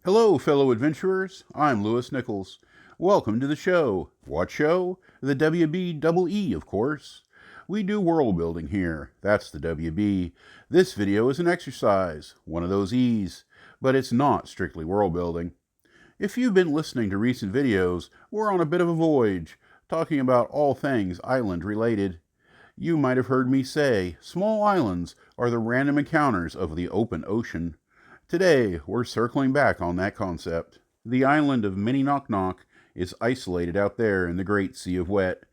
Hello, fellow adventurers. I'm Lewis Nichols. Welcome to the show. What show? The WB of course. We do world building here. That's the WB. This video is an exercise, one of those E's, but it's not strictly world building. If you've been listening to recent videos, we're on a bit of a voyage, talking about all things island related. You might have heard me say, small islands are the random encounters of the open ocean. Today, we're circling back on that concept. The island of Mini Knock Knock is isolated out there in the Great Sea of Wet.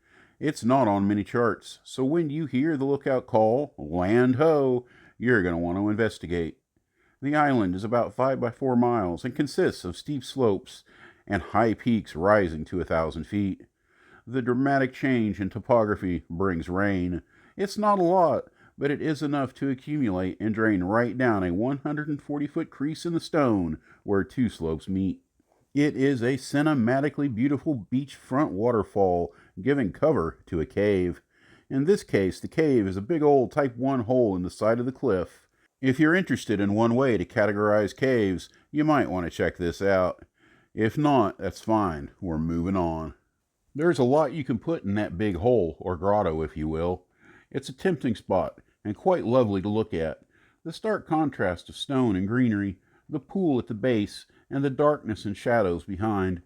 It's not on many charts, so when you hear the lookout call, land ho, you're going to want to investigate. The island is about 5 by 4 miles and consists of steep slopes and high peaks rising to 1,000 feet. The dramatic change in topography brings rain. It's not a lot, but it is enough to accumulate and drain right down a 140-foot crease in the stone where two slopes meet. It is a cinematically beautiful beachfront waterfall giving cover to a cave. In this case, the cave is a big old Type 1 hole in the side of the cliff. If you're interested in one way to categorize caves, you might want to check this out. If not, that's fine. We're moving on. There's a lot you can put in that big hole, or grotto if you will. It's a tempting spot, and quite lovely to look at. The stark contrast of stone and greenery, the pool at the base, and the darkness and shadows behind.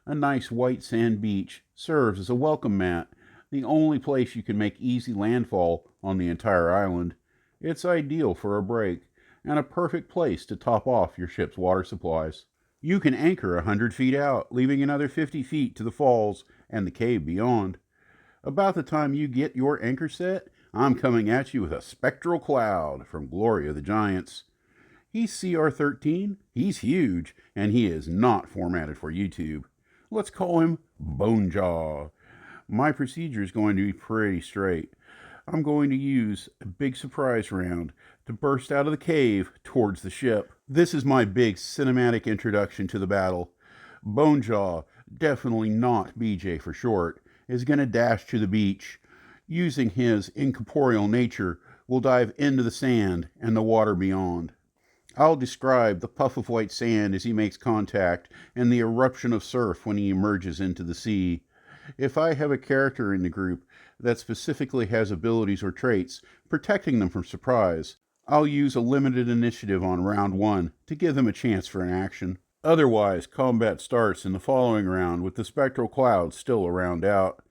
A nice white sand beach serves as a welcome mat, the only place you can make easy landfall on the entire island. It's ideal for a break, and a perfect place to top off your ship's water supplies. You can anchor 100 feet out, leaving another 50 feet to the falls and the cave beyond. About the time you get your anchor set, I'm coming at you with a Spectral cloud from Glory of the Giants. He's CR13, he's huge, and he is not formatted for YouTube. Let's call him Bonejaw. My procedure is going to be pretty straight. I'm going to use a big surprise round to burst out of the cave towards the ship. This is my big cinematic introduction to the battle. Bonejaw, definitely not BJ for short, is going to dash to the beach. Using his incorporeal nature, will dive into the sand and the water beyond. I'll describe the puff of white sand as he makes contact and the eruption of surf when he emerges into the sea. If I have a character in the group that specifically has abilities or traits protecting them from surprise, I'll use a limited initiative on round 1 to give them a chance for an action. Otherwise, combat starts in the following round with the Spectral cloud still a round out.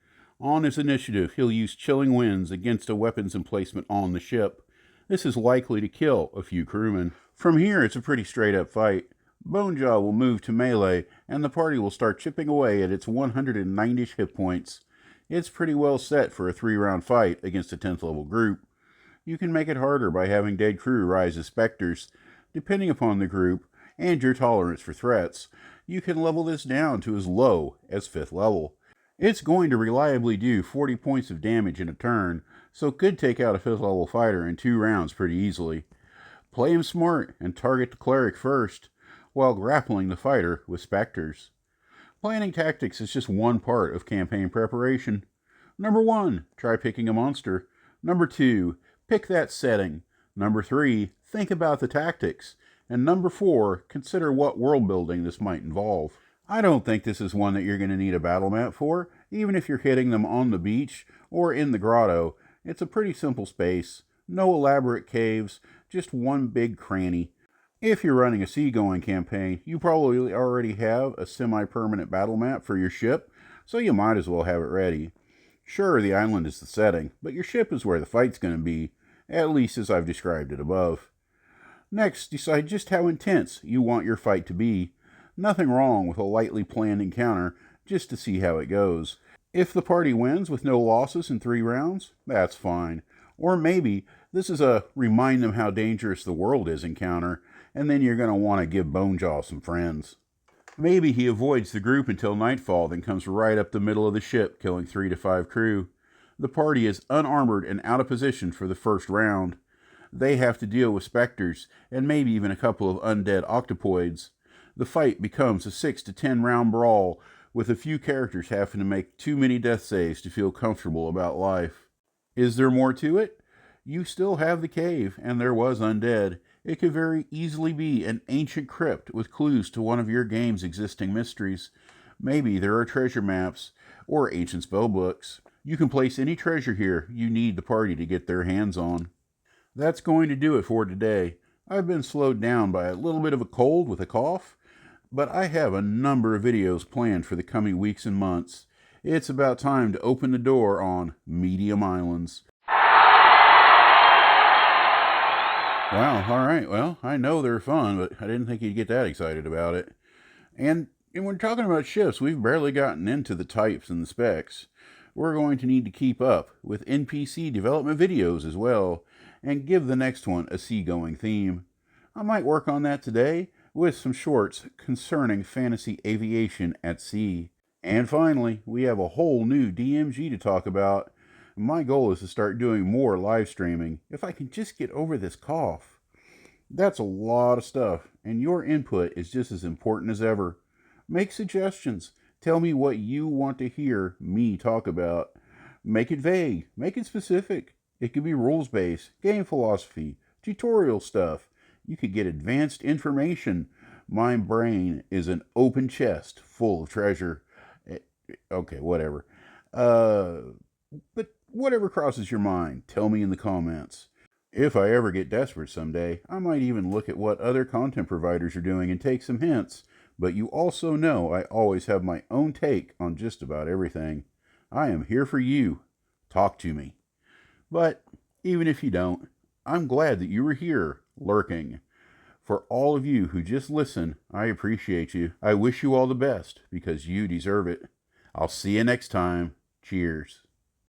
On his initiative, he'll use Chilling Winds against a weapons emplacement on the ship. This is likely to kill a few crewmen. From here, it's a pretty straight-up fight. Bonejaw will move to melee, and the party will start chipping away at its 190-ish hit points. It's pretty well set for a 3-round fight against a 10th level group. You can make it harder by having dead crew rise as specters. Depending upon the group, and your tolerance for threats, you can level this down to as low as 5th level. It's going to reliably do 40 points of damage in a turn, so it could take out a 5th level fighter in 2 rounds pretty easily. Play him smart and target the cleric first, while grappling the fighter with specters. Planning tactics is just one part of campaign preparation. Number 1, try picking a monster. Number 2, pick that setting. Number 3, think about the tactics. And number 4, consider what world building this might involve. I don't think this is one that you're going to need a battle map for, even if you're hitting them on the beach or in the grotto. It's a pretty simple space, no elaborate caves, just one big cranny. If you're running a seagoing campaign, you probably already have a semi-permanent battle map for your ship, so you might as well have it ready. Sure, the island is the setting, but your ship is where the fight's going to be, at least as I've described it above. Next, decide just how intense you want your fight to be. Nothing wrong with a lightly planned encounter just to see how it goes. If the party wins with no losses in 3 rounds, that's fine. Or maybe this is a remind them how dangerous the world is encounter, and then you're going to want to give Bonejaw some friends. Maybe he avoids the group until nightfall, then comes right up the middle of the ship, killing 3 to 5 crew. The party is unarmored and out of position for the first round. They have to deal with specters, and maybe even a couple of undead octopoids. The fight becomes a 6 to 10 round brawl, with a few characters having to make too many death saves to feel comfortable about life. Is there more to it? You still have the cave, and there was undead. It could very easily be an ancient crypt with clues to one of your game's existing mysteries. Maybe there are treasure maps or ancient spell books. You can place any treasure here you need the party to get their hands on. That's going to do it for today. I've been slowed down by a little bit of a cold with a cough, but I have a number of videos planned for the coming weeks and months. It's about time to open the door on Medium Islands. Wow, alright, well, I know they're fun, but I didn't think you'd get that excited about it. And when we're talking about ships, we've barely gotten into the types and the specs. We're going to need to keep up with NPC development videos as well, and give the next one a seagoing theme. I might work on that today, with some shorts concerning fantasy aviation at sea. And finally, we have a whole new DMG to talk about. My goal is to start doing more live streaming, if I can just get over this cough. That's a lot of stuff, and your input is just as important as ever. Make suggestions. Tell me what you want to hear me talk about. Make it vague. Make it specific. It could be rules-based, game philosophy, tutorial stuff. You could get advanced information. My brain is an open chest full of treasure. Okay, whatever. But whatever crosses your mind, tell me in the comments. If I ever get desperate someday, I might even look at what other content providers are doing and take some hints. But you also know I always have my own take on just about everything. I am here for you. Talk to me. But even if you don't, I'm glad that you were here, lurking. For all of you who just listen, I appreciate you. I wish you all the best, because you deserve it. I'll see you next time. Cheers.